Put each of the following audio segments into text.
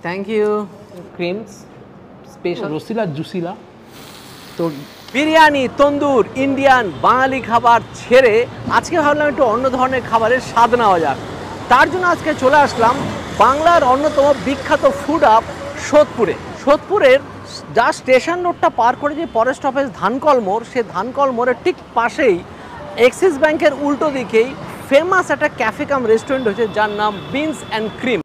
Thank you. Creams special রসিলা জুসিলা। তো বিরিয়ানি, তন্দুর, ইন্ডিয়ান বাঙালি খাবার ছেড়ে আজকে ভাবলাম একটু অন্য ধরনের খাবারের স্বাদ নেওয়া যাক। তার জন্য আজকে চলে আসলাম বাংলার অন্যতম বিখ্যাত ফুড হাব সোদপুরে। সোদপুরের যা স্টেশন রোডটা পার করে যে ফরেস্ট অফিস ধানকল মোড়, সে ধানকল মোড়ের ঠিক পাশেই এক্সিস ব্যাংকের উল্টো দিকেই ফেমাস একটা ক্যাফে কাম রেস্টুরেন্ট হয়েছে, যার নাম বিনস অ্যান্ড ক্রিম,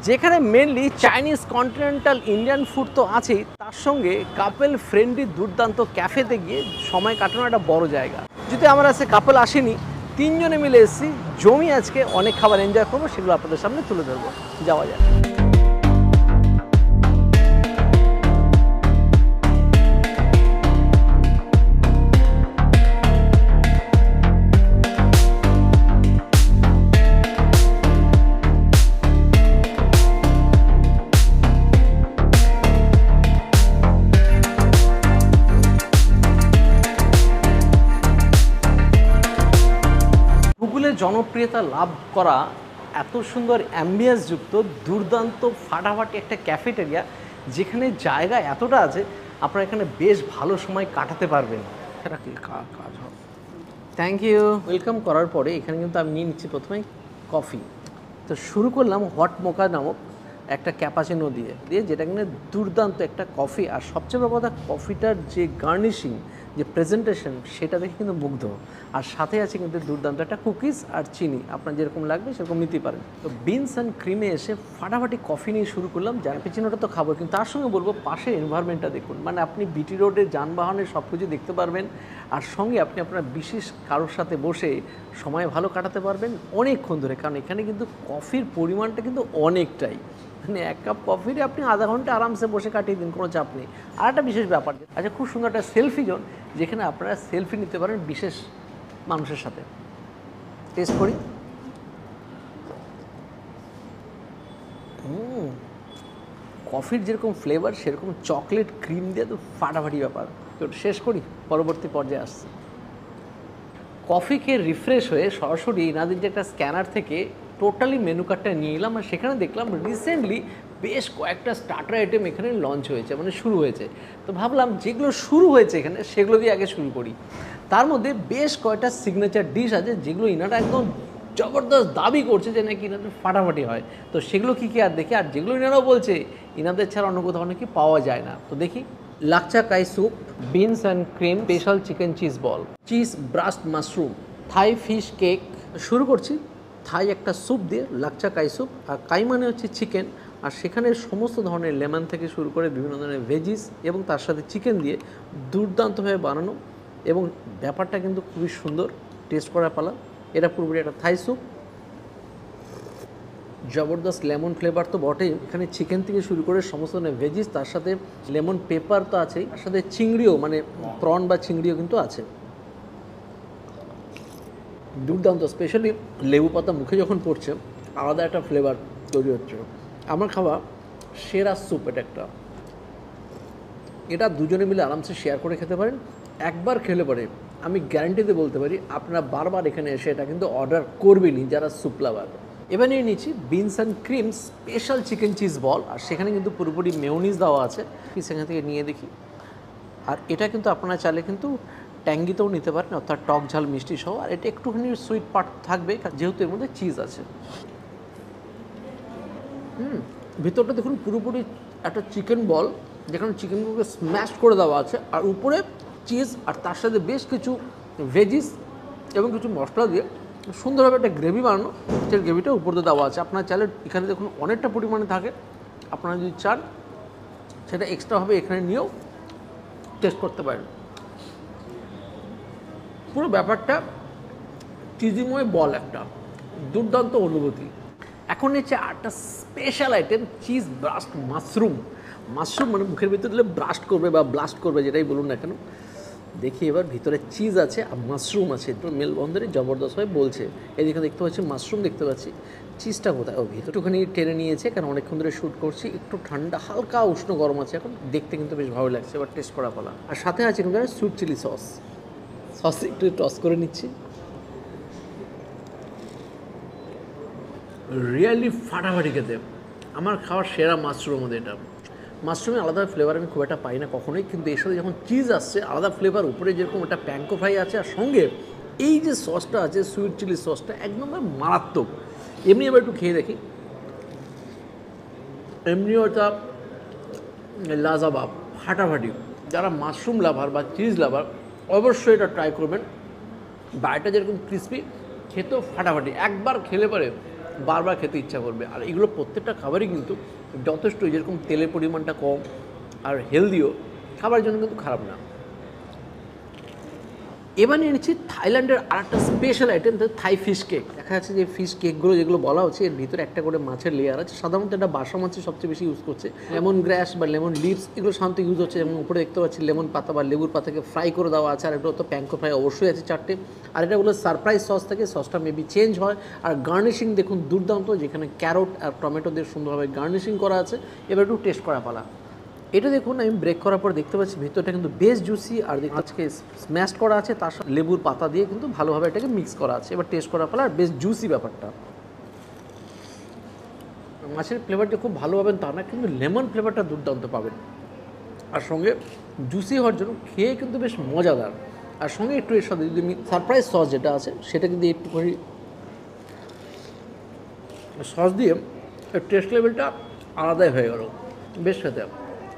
যেখানে mainly Chinese, continental, Indian food তো আছেই, তার সঙ্গে কাপল ফ্রেন্ডলি দুর্দান্ত ক্যাফেতে গিয়ে সময় কাটানো একটা বড় জায়গা। যদি আমার আজকে কাপল আসেনি, তিনজনে মিলে এসেছি, জমি আজকে অনেক খাবার এনজয় করবো, সেগুলো আপনাদের সামনে তুলে ধরবো। যাওয়া যায়। জনপ্রিয়তা লাভ করা এত সুন্দর অ্যাম্বিয়েন্স যুক্ত দুর্দান্ত ফাটাফাটি একটা ক্যাফেটেরিয়া, যেখানে জায়গা এতটা আছে আপনারা এখানে বেশ ভালো সময় কাটাতে পারবেন। এটা কি কাজ হবে? Thank you. ওয়েলকাম করার পরে এখানে কিন্তু আমি নিয়ে নিচ্ছি প্রথমে কফি। তো শুরু করলাম হট মোকা নামক একটা ক্যাপাচিনো দিয়ে যেটা কিনা দুর্দান্ত একটা কফি। আর সবচেয়ে বড় কথা, কফিটার যে গার্নিশিং, যে প্রেজেন্টেশন, সেটা দেখে কিন্তু মুগ্ধ। আর সাথে আছে কিন্তু দুর্দান্ত একটা কুকিজ আর চিনি, আপনার যেরকম লাগবে সেরকম নিতে পারেন। তো বিনস অ্যান্ড ক্রিমে এসে ফাটাফাটি কফি নিয়ে শুরু করলাম। ক্যাপাচিনোটা তো খাবো, কিন্তু তার সঙ্গে বলবো পাশের এনভায়রনমেন্টটা দেখুন। মানে আপনি বিটি রোডে যানবাহনের সব কিছু দেখতে পারবেন, আর সঙ্গে আপনি আপনার বিশেষ কারোর সাথে বসে সময় ভালো কাটাতে পারবেন অনেকক্ষণ ধরে। কারণ এখানে কিন্তু কফির পরিমাণটা কিন্তু অনেকটাই, মানে এক কাপ কফির আপনি আধা ঘন্টা আরামসে বসে কাটিয়ে দিন, কোনো চাপ নেই। আর একটা বিশেষ ব্যাপার, আচ্ছা, খুব সুন্দর একটা সেলফি জোন, যেখানে আপনারা সেলফি নিতে পারেন বিশেষ মানুষের সাথে। টেস্ট করি। কফির যেরকম ফ্লেভার, সেরকম চকলেট ক্রিম দিয়ে তো ফাটাফাটি ব্যাপার। তো শেষ করি, পরবর্তী পর্যায়ে আসছে। কফি খেয়ে রিফ্রেশ হয়ে সরাসরি এনাদের যে একটা স্ক্যানার থেকে টোটালি মেনু কার্ডটা নিয়ে এলাম। আর সেখানে দেখলাম রিসেন্টলি বেশ কয়েকটা স্টার্টার আইটেম এখানে লঞ্চ হয়েছে, মানে শুরু হয়েছে। তো ভাবলাম যেগুলো শুরু হয়েছে এখানে, সেগুলো দিয়ে আগে শুরু করি। তার মধ্যে বেশ কয়েকটা সিগনেচার ডিশ আছে, যেগুলো ইনারা একদম জবরদস্ত দাবি করছে যে নাকি ইনাদের ফাটাফাটি হয়। তো সেগুলো কী কী আর দেখি, আর যেগুলো ইনারাও বলছে ইনাদের ছাড়া অন্য কোথাও নাকি পাওয়া যায় না। তো দেখি। লাকচা কাই soup, beans and cream, special chicken cheese ball, cheese burst mushroom, Thai fish cake. শুরু করছি থাই একটা স্যুপ দিয়ে, লাকচা কাই স্যুপ। আর কাই মানে হচ্ছে চিকেন, আর সেখানে সমস্ত ধরনের লেমন থেকে শুরু করে বিভিন্ন ধরনের ভেজিস এবং তার সাথে চিকেন দিয়ে দুর্দান্তভাবে বানানো, এবং ব্যাপারটা কিন্তু খুবই সুন্দর। টেস্ট করার পালা। এটা পুরোপুরি একটা থাই স্যুপ, জবরদস্ত লেমন ফ্লেভার তো বটেই। এখানে চিকেন থেকে শুরু করে সমস্ত ধরনের ভেজিস, তার সাথে লেমন পেপার তো আছেই, তার সাথে চিংড়িও, মানে প্রন বা চিংড়িও কিন্তু আছে। দুর্দান্ত, স্পেশালি লেবু পাতা মুখে যখন পড়ছে, আলাদা একটা ফ্লেভার তৈরি হচ্ছে। আমার খাওয়া সেরা স্যুপ এটা একটা। এটা দুজনে মিলে আরামসে শেয়ার করে খেতে পারেন। একবার খেলে পরে আমি গ্যারান্টিতে বলতে পারি আপনারা বারবার এখানে এসে এটা কিন্তু অর্ডার করবেনই, যারা স্যুপ লাভার। এবার নিয়ে নিচ্ছি beans and cream special chicken cheese ball, আর সেখানে কিন্তু পুরোপুরি মেয়োনিজ দেওয়া আছে। সেখান থেকে নিয়ে দেখি। আর এটা কিন্তু আপনারা চাইলে কিন্তু ট্যাঙ্গিতেও নিতে পারেন, অর্থাৎ টক ঝাল মিষ্টি সহ। আর এটা একটুখানি সুইট পার্ট থাকবে, যেহেতু এর মধ্যে চিজ আছে। ভিতরটা দেখুন পুরোপুরি একটা চিকেন বল, যেখানে চিকেনগুলোকে স্ম্যাশ করে দেওয়া আছে, আর উপরে চিজ, আর তার সাথে বেশ কিছু ভেজিস এবং কিছু মশলা দিয়ে সুন্দরভাবে একটা গ্রেভি বানানো। সেই গ্রেভিটা উপর দিয়ে দেওয়া আছে। আপনারা চাইলে এখানে দেখুন অনেকটা পরিমাণে থাকে, আপনারা যদি চান সেটা এক্সট্রাভাবে এখানে নিয়েও টেস্ট করতে পারেন। পুরো ব্যাপারটা চিজিময় বল, একটা দুর্দান্ত অনুভূতি। এখন নিচ্ছে আরেকটা special item, cheese burst mushroom. Mushroom মানে মুখের ভিতরে দিলে ব্রাস্ট করবে বা ব্লাস্ট করবে, যেটাই বলুন না কেন। দেখি এবার ভিতরে চিজ আছে আর মাশরুম আছে, মেলবন্ধনে জবরদস্তভাবে বলছে। এদিকে দেখতে পাচ্ছি মাশরুম, দেখতে পাচ্ছি চিজটা কোথায়। ও ভিতরে একটুখানি টেনে নিয়েছে, কারণ অনেকক্ষণ ধরে শ্যুট করছি, একটু ঠান্ডা, হালকা উষ্ণ গরম আছে এখন, দেখতে কিন্তু বেশ ভালো লাগছে। এবার টেস্ট করা পালা। আর সাথে আছে কিন্তু সুইট চিলি সস। সস একটু টস করে নিচ্ছি। রিয়েলি ফাটাফাটি খেতে, আমার খাওয়ার সেরা মাশরুমের মধ্যে এটা। মাশরুমের আলাদা ফ্লেভার আমি খুব একটা পাই না কখনোই, কিন্তু এর সাথে যখন চিজ আসছে আলাদা ফ্লেভার, উপরে যেরকম একটা প্যাঙ্কো ফ্রাই আছে, আর সঙ্গে এই যে সসটা আছে সুইট চিলি সসটা একদম মারাত্মক। এমনি এবার একটু খেয়ে দেখি, এমনিও এটা লাজাবাব, ফাটাফাটি। যারা মাশরুম লাভার বা চিজ লাভার অবশ্যই এটা ট্রাই করবেন। বাইরেটা যেরকম ক্রিসপি, খেতেও ফাটাফাটি, একবার খেলে পরে বারবার খেতে ইচ্ছা করবে। আর এগুলো প্রত্যেকটা খাবারই কিন্তু যথেষ্ট, যেরকম তেলের পরিমাণটা কম আর হেলদিও, খাবারের জন্য কিন্তু খারাপ না। এবার নিয়ে নিচ্ছি থাইল্যান্ডের আর একটা স্পেশাল আইটেম, থাই ফিশ কেক। দেখা যাচ্ছে যে ফিশ কেকগুলো যেগুলো বলা হচ্ছে এর ভিতরে একটা করে মাছের লেয়ার আছে। সাধারণত এটা বাসা মাছের সবচেয়ে বেশি ইউজ করছে। লেমন গ্রাস বা লেমন লিভস এগুলো সাধারণত ইউজ হচ্ছে, যেমন উপরে দেখতে পাচ্ছি লেমন পাতা বা লেবুর পাতাকে ফ্রাই করে দেওয়া আছে। আর এগুলো তো প্যাঙ্কো ফ্রাই অবশ্যই আছে 4টে। আর এটাগুলো সারপ্রাইজ সস থাকে, সসটা মেবি চেঞ্জ হয়। আর গার্নিশিং দেখুন দুর্দান্ত, যেখানে ক্যারট আর টমেটো দিয়ে সুন্দরভাবে গার্নিশিং করা আছে। এবার একটু টেস্ট করা পালা। এটা দেখুন আমি ব্রেক করার পর দেখতে পাচ্ছি ভিতরটা কিন্তু বেশ জুসি, আর আজকে স্ম্যাশ করা আছে, তার সাথে লেবুর পাতা দিয়ে কিন্তু ভালোভাবে এটাকে মিক্স করা আছে। এবার টেস্ট করার ফলে আর বেশ জুসি ব্যাপারটা। মাছের ফ্লেভারটা খুব ভালো পাবেন তা না, কিন্তু লেমন ফ্লেভারটা দুর্দান্ত পাবেন। আর সঙ্গে জুসি হওয়ার জন্য খেয়ে কিন্তু বেশ মজাদার। আর সঙ্গে একটু এর সাথে যদি সারপ্রাইজ সস যেটা আছে সেটা কিন্তু একটুখানি সস দিয়ে টেস্ট লেভেলটা আলাদাই হয়ে গেল, বেশ খেতে।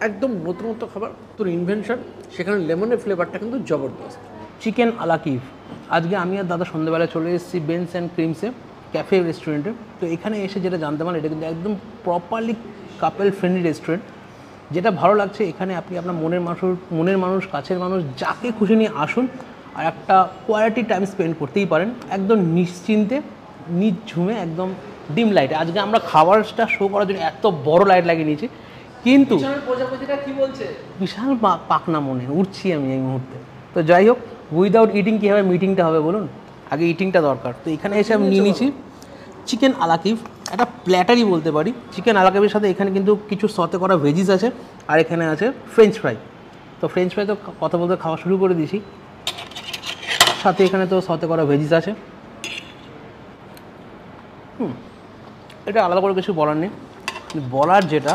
একদম নতুনত্ব খাবার, তোর ইনভেনশন, সেখানে লেমনের ফ্লেভারটা কিন্তু জবরদস্ত। চিকেন আলাকিভ। আজকে আমি আর দাদা সন্ধ্যেবেলা চলে এসেছি বেনস অ্যান্ড ক্রিমসে, ক্যাফে রেস্টুরেন্টে। তো এখানে এসে যেটা জানতে পারলাম, এটা কিন্তু একদম প্রপারলি কাপল ফ্রেন্ডলি রেস্টুরেন্ট। যেটা ভালো লাগছে, এখানে আপনি আপনার মনের মানুষ, কাছের মানুষ, যাকে খুশি নিয়ে আসুন আর একটা কোয়ালিটি টাইম স্পেন্ড করতেই পারেন, একদম নিশ্চিন্তে, নিঝুমে, একদম ডিম লাইটে। আজকে আমরা খাবারটা শো করার জন্য এত বড় লাইট লাগিয়ে নিয়েছি, কিন্তু প্রজাপতিটা কি বলছে? বিশাল পাকনা মনে উঠছি আমি এই মুহূর্তে। তো যাই হোক, উইদাউট ইটিং কীভাবে মিটিংটা হবে বলুন, আগে ইটিংটা দরকার। তো এখানে এসে আমি নিয়ে নিয়েছি চিকেন আলাকিভ, একটা প্ল্যাটারই বলতে পারি। চিকেন আলাকিভের সাথে এখানে কিন্তু কিছু সতে করা ভেজিস আছে, আর এখানে আছে ফ্রেঞ্চ ফ্রাই। তো ফ্রেঞ্চ ফ্রাই তো কথা বলতে খাওয়া শুরু করে দিয়েছি, সাথে এখানে তো সতে করা ভেজিস আছে। এটা আলাদা করে কিছু বলার নেই, বলার যেটা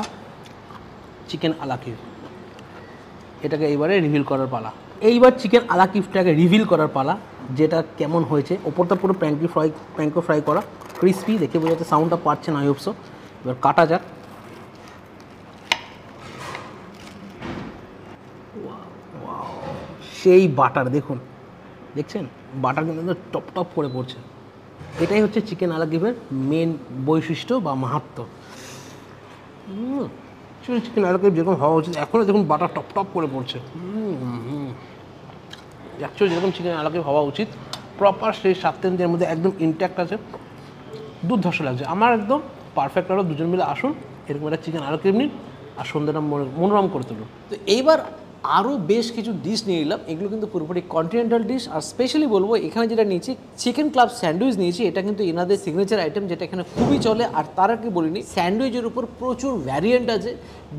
চিকেন আলাকিভ, এটাকে এইবারে রিভিল করার পালা। এইবার চিকেন আলাকিভটাকে রিভিল করার পালা, যেটা কেমন হয়েছে। ওপরটা পুরো প্যাঙ্কো ফ্রাই করা, ক্রিসপি, দেখে বোঝা যাচ্ছে। সাউন্ডটা পাচ্ছেন আই হোপ সো। এবার কাটা যাক। সেই বাটার দেখুন, দেখছেন বাটার কিন্তু টপ টপ করে পড়ছে। এটাই হচ্ছে চিকেন আলাকিভের মেন বৈশিষ্ট্য বা মাহাত্ম্য। চিকেন আলাকিভ যেরকম হওয়া উচিত, এখনও দেখুন বাটার টপ টপ করে পড়ছে। অ্যাকচুয়ালি যেরকম চিকেন আলাকিভ হওয়া উচিত, প্রপার সেই 7 দিনের মধ্যে একদম ইনট্যাক্ট আছে, দুর্ধর্ষ লাগছে আমার, একদম পারফেক্ট। আরও দুজন মিলে আসুন, এরকম একটা চিকেন আলাকিভ নিন আর সন্ধ্যাটা মনোরম করে তুলুন। তো এইবার আরও বেশ কিছু ডিশ নিয়ে নিলাম, এগুলো কিন্তু পুরোপুরি কন্টিনেন্টাল ডিশ। আর স্পেশালি বলবো এখানে যেটা নিয়েছি চিকেন ক্লাব স্যান্ডউইচ নিয়েছি। এটা কিন্তু এনাদের সিগনেচার আইটেম, যেটা এখানে খুবই চলে। আর তারা কি বলিনি, স্যান্ডউইচের উপর প্রচুর ভ্যারিয়েন্ট আছে,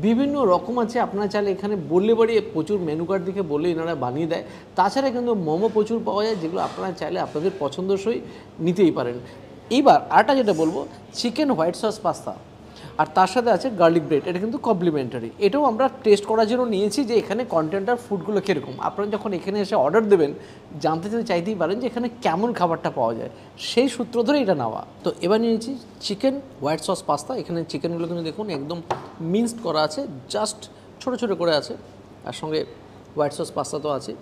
বিভিন্ন রকম আছে। আপনারা চাইলে এখানে বললে বাড়িয়ে প্রচুর মেনু কার্ড দিকে বললে এনারা বানিয়ে দেয়। তাছাড়া কিন্তু মোমো প্রচুর পাওয়া যায়, যেগুলো আপনারা চাইলে আপনাদের পছন্দসই নিতেই পারেন। এইবার আরেকটা যেটা বলবো, চিকেন হোয়াইট সস পাস্তা, আর তার সাথে আছে গার্লিক ব্রেড। এটা কিন্তু কমপ্লিমেন্টারি। এটাও আমরা টেস্ট করার জন্য নিয়েছি যে এখানে কন্টেন্টার ফুডগুলো কীরকম। আপনারা যখন এখানে এসে অর্ডার দেবেন, জানতে চাইতেই পারেন যে এখানে কেমন খাবারটা পাওয়া যায়, সেই সূত্র ধরে এটা নেওয়া। তো এবার নিয়েছি চিকেন হোয়াইট সস পাস্তা। এখানে চিকেনগুলো কিন্তু দেখুন একদম মিন্সড করা আছে, জাস্ট ছোটো ছোটো করে আছে। আর সঙ্গে হোয়াইট সস পাস্তা তো আছে,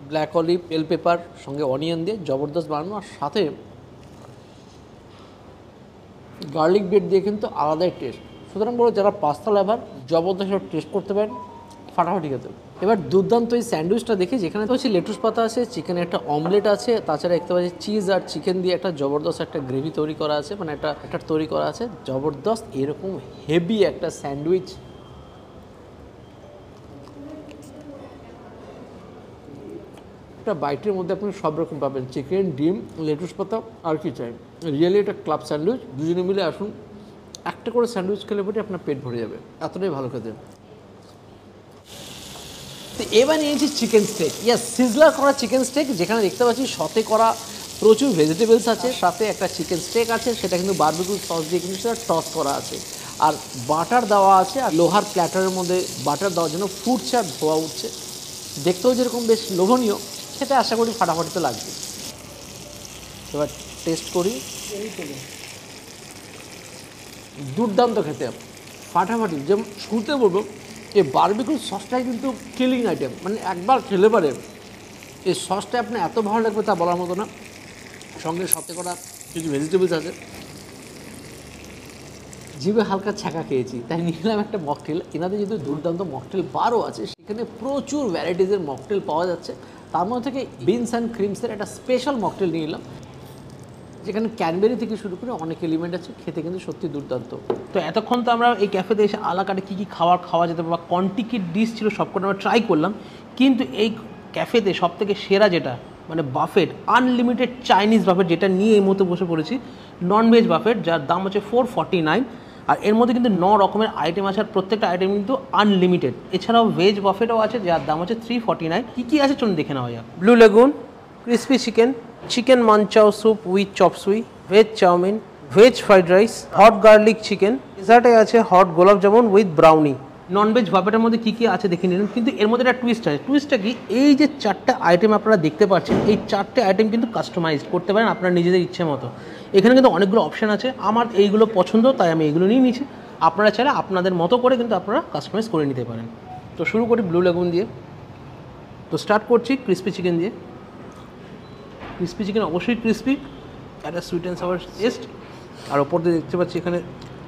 ব্ল্যাক অলিভ, বেল পেপার, সঙ্গে অনিয়ন দিয়ে জবরদস্ত বানানো। আর সাথে গার্লিক ব্রেড দিয়ে কিন্তু আলাদাই টেস্ট। সুতরাং বলো, যারা পাস্তা লাভার জবরদস্ত টেস্ট করতে পারেন, ফাটাফাটি খেতে। এবার দুর্দান্ত এই স্যান্ডউইচটা দেখে, যেখানে তো হচ্ছে লেটুস পাতা আছে, চিকেনের একটা অমলেট আছে, তাছাড়া দেখতে পাচ্ছি চিজ আর চিকেন দিয়ে একটা জবরদস্ত একটা গ্রেভি তৈরি করা আছে, মানে একটা তৈরি করা আছে জবরদস্ত। এরকম হেভি একটা স্যান্ডউইচ, একটা বাইটের মধ্যে আপনি সব রকম পাবেন, চিকেন, ডিম, লেটুস পাতা, আর কি চাই। রিয়েলি এটা ক্লাব স্যান্ডউইচ। দুজনে মিলে আসুন, একটা করে স্যান্ডউইচ খেলে পরে আপনার পেট ভরে যাবে, এতটাই ভালো খেতে। তো এবার নিয়েছি চিকেন স্টেক। ইয়াস, সিজলার করা চিকেন স্টেক, যেখানে দেখতে পাচ্ছি সতে করা প্রচুর ভেজিটেবলস আছে, সাথে একটা চিকেন স্টেক আছে, সেটা কিন্তু বারবিকিউ সস দিয়ে কিন্তু সেটা টস করা আছে, আর বাটার দেওয়া আছে, আর লোহার প্ল্যাটারের মধ্যে বাটার দেওয়ার জন্য ফুটছে আর ধোয়া উঠছে। দেখতেও যেরকম বেশ লোভনীয়, খেতে আশা করি ফাটাফাটি তো লাগবে। এবার টেস্ট করি। দুর্দান্ত খেতে, ফাটাফাটি। যেমন শুরুতে বলবো এই বারবিকিউ সসটাই কিন্তু কিলিং আইটেম, মানে একবার খেলে পারে এই সসটা আপনার এত ভালো লাগবে তা বলার মতো না। সঙ্গে সাথে করা কিছু ভেজিটেবলস আছে, জিভে হালকা ছ্যাঁকা খেয়েছি, তাই নিলাম একটা মকটেল। এনাদের যেহেতু দুর্দান্ত মকটেল বারও আছে, সেখানে প্রচুর ভ্যারাইটিসের মকটেল পাওয়া যাচ্ছে। তার মধ্যে থেকে বিনস অ্যান্ড ক্রিমসের একটা স্পেশাল মকটেল নিয়ে নিলাম, যেখানে ক্যানবেরি থেকে শুরু করে অনেক এলিমেন্ট আছে, খেতে কিন্তু সত্যি দুর্দান্ত। তো এতক্ষণ তো আমরা এই ক্যাফেতে এসে আলাকাটে কী কী খাওয়া যেতে পারে বা কন্টিকি ডিশ ছিল সবকটা আমরা ট্রাই করলাম, কিন্তু এই ক্যাফেতে সবথেকে সেরা যেটা মানে বাফেট, আনলিমিটেড চাইনিজ বাফেট, যেটা নিয়ে এই মুহূর্তে বসে পড়েছি, ননভেজ বাফেট, যার দাম হচ্ছে 449। আর এর মধ্যে কিন্তু 9 রকমের আইটেম আছে, আর প্রত্যেকটা আইটেম কিন্তু আনলিমিটেড। এছাড়াও ভেজ বাফেটও আছে, যার দাম হচ্ছে 349। কী কী আছে চলুন দেখে নেওয়া যাক। Blue lagoon, crispy chicken, chicken manchow soup with chop suey, veg chow mein, veg fried rice, hot garlic chicken, ডেজার্টে আছে hot gulab jamun with brownie. Nonveg বাফেটের মধ্যে কী কী আছে দেখে নিলাম, কিন্তু এর মধ্যে একটা টুইস্ট আছে। টুইস্টটা কি, এই যে 4টে আইটেম আপনারা দেখতে পাচ্ছেন, এই 4টে আইটেম কিন্তু কাস্টমাইজ করতে পারেন আপনারা নিজেদের ইচ্ছে মতো। এখানে কিন্তু অনেকগুলো অপশান আছে, আমার এইগুলো পছন্দ তাই আমি এইগুলো নিয়ে নিয়েছি। আপনারা চাইলে আপনাদের মতো করে কিন্তু আপনারা কাস্টমাইজ করে নিতে পারেন। তো শুরু করি ব্লু লেগুন দিয়ে। তো স্টার্ট করছি ক্রিসপি চিকেন দিয়ে। ক্রিসপি চিকেন অবশ্যই ক্রিসপি, একটা সুইট অ্যান্ড সাওয়ার টেস্ট, আর ওপর দিয়ে দেখতে পাচ্ছি এখানে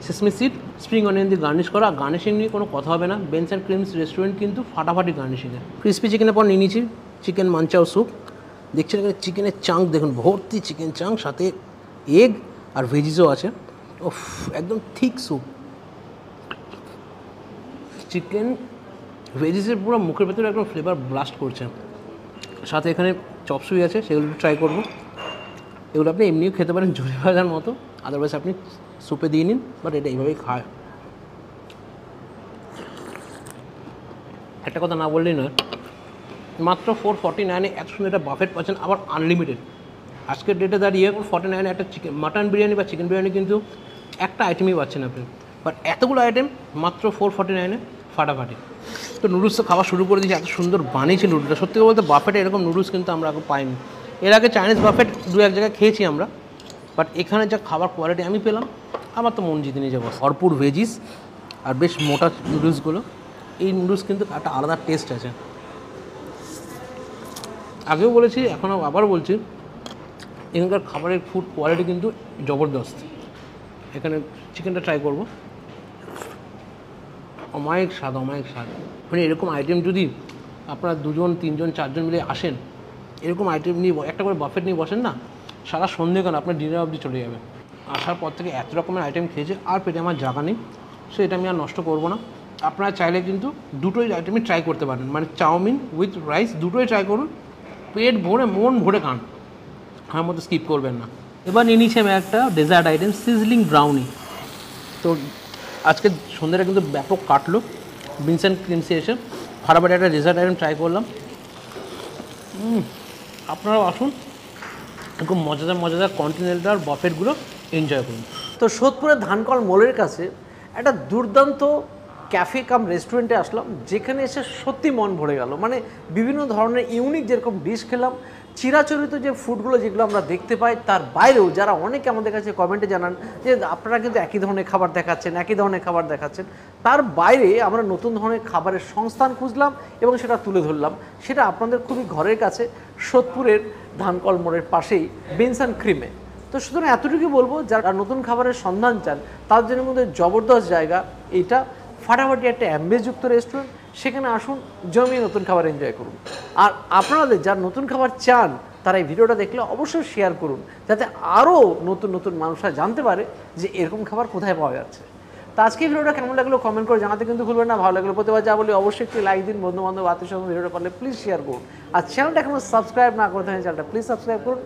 সেসমি সিড, স্প্রিং অনিয়ন দিয়ে গার্নিশ করা। গার্নিশিং নিয়ে কোনো কথা হবে না, বেনস অ্যান্ড ক্রিমস রেস্টুরেন্ট কিন্তু ফাটাফাটি গার্নিশিংয়ে। ক্রিসপি চিকেনের পর নিয়ে নিয়েছি চিকেন মানচাও স্যুপ। দেখছেন এখানে চিকেনের চাঙ্ক দেখুন, ভর্তি চিকেন চাঙ্ক, সাথে এগ আর ভেজিসও আছে। ওফ, একদম থিক স্যুপ। চিকেন ভেজিসের পুরো মুখের ভেতরে একদম ফ্লেভার ব্লাস্ট করছে। সাথে এখানে চপসুই আছে, সেগুলো ট্রাই করব। এগুলো আপনি এমনিও খেতে পারেন ঝুড়ি ভাজার মতো, আদারওয়াইজ আপনি স্যুপে দিয়ে নিন, বাট এটা এইভাবেই খায়। একটা কথা না বললেই নয়, মাত্র 449-এ এত সুন্দর একটা বাফেট পাচ্ছেন, আবার আনলিমিটেড। আজকের ডেটে দাঁড়িয়ে 449-এ একটা চিকেন মাটন বিরিয়ানি বা চিকেন বিরিয়ানি কিন্তু একটা আইটেমই পাচ্ছেন আপনি, বাট এতগুলো আইটেম মাত্র 449-এ ফাটাফাটি। তো নুডলস তো খাওয়া শুরু করে দিয়েছি, এত সুন্দর বানিয়েছে নুডলসটা। সত্যি বলতে বাফেটে এরকম নুডলস কিন্তু আমরা আগে পাইনি। এর আগে চাইনিজ বাফেট 2-1 জায়গায় খেয়েছি আমরা, বাট এখানে যা খাবার কোয়ালিটি আমি পেলাম, আমার তো মন জিতে নিয়ে যাবো। ভরপুর ভেজিস আর বেশ মোটা নুডলসগুলো, এই নুডলস কিন্তু একটা আলাদা টেস্ট আছে। আগেও বলেছি, এখনও আবার বলছি, এখানকার খাবারের ফুড কোয়ালিটি কিন্তু জবরদস্ত। এখানে চিকেনটা ট্রাই করবো, অমায়িক স্বাদ, অমায়িক স্বাদ। মানে এরকম আইটেম যদি আপনারা 2 জন 3 জন 4 জন মিলে আসেন, এরকম আইটেম নিয়ে একটা করে বাফেট নিয়ে বসেন না, সারা সন্ধে কেন আপনার ডিনার অবধি চলে যাবে। আসার পর থেকে এত রকমের আইটেম খেয়েছে, আর পেটে আমার জায়গা নেই, সো এটা আমি আর নষ্ট করবো না। আপনারা চাইলে কিন্তু দুটোই আইটেমই ট্রাই করতে পারেন, মানে চাউমিন উইথ রাইস দুটোই ট্রাই করুন, পেট ভরে মন ভরে খান, আমার মতো স্কিপ করবেন না। এবার নিয়ে নিচ্ছি আমি একটা ডেজার্ট আইটেম, সিজলিং ব্রাউনি। তো আজকে সন্ধ্যাটা কিন্তু ব্যাপক কাটলো বিনস অ্যান্ড ক্রিমসে এসে, ফাটাফাটি একটা ডেজার্ট আইটেম ট্রাই করলাম। আপনারাও আসুন, খুব মজাদার মজাদার কন্টিনেন্টাল বাফেটগুলো এনজয় করুন। তো সোদপুরের ধানকল মোড়ের কাছে একটা দুর্দান্ত ক্যাফে কাম রেস্টুরেন্টে আসলাম, যেখানে এসে সত্যি মন ভরে গেল। মানে বিভিন্ন ধরনের ইউনিক যেরকম ডিশ খেলাম, চিরাচরিত যে ফুডগুলো যেগুলো আমরা দেখতে পাই, তার বাইরেও যারা অনেকে আমাদের কাছে কমেন্টে জানান যে আপনারা কিন্তু একই ধরনের খাবার দেখাচ্ছেন, একই ধরনের খাবার দেখাচ্ছেন, তার বাইরে আমরা নতুন ধরনের খাবারের সংস্থান খুঁজলাম এবং সেটা তুলে ধরলাম। সেটা আপনাদের খুবই ঘরের কাছে, সোদপুরের ধানকল মোড়ের পাশেই বিনস অ্যান্ড ক্রিমে। তো সুতরাং এতটুকু বলবো, যারা নতুন খাবারের সন্ধান চান তার জন্য মধ্যে জবরদস্ত জায়গা এটা, ফাটাফাটি একটা অ্যাম্বিয়েন্সযুক্ত রেস্টুরেন্ট। সেখানে আসুন, জমিয়ে নতুন খাবার এনজয় করুন। আর আপনাদের যারা নতুন খাবার চান, তারা এই ভিডিওটা দেখলে অবশ্যই শেয়ার করুন, যাতে আরও নতুন নতুন মানুষরা জানতে পারে যে এরকম খাবার কোথায় পাওয়া যাচ্ছে। তো আজকে ভিডিওটা কেমন লাগলো কমেন্ট করে জানাতে কিন্তু ভুলবেন না। ভালো লাগলো প্রতিবার যা বলি অবশ্যই একটি লাইক দিন, বন্ধু বান্ধব আত্মীয় স্বজন ভিডিওটা পারলে প্লিজ শেয়ার করুন। আর চ্যানেলটা এখনো সাবস্ক্রাইব না করে থাকেন, চ্যানেলটা প্লিজ সাবস্ক্রাইব করুন।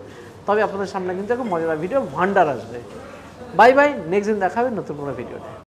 তবে আপনাদের সামনে কিন্তু একটা মজাদার ভিডিও ভান্ডার আসবে। বাই বাই, নেক্সট দিন দেখা হবে নতুন কোনো ভিডিওতে।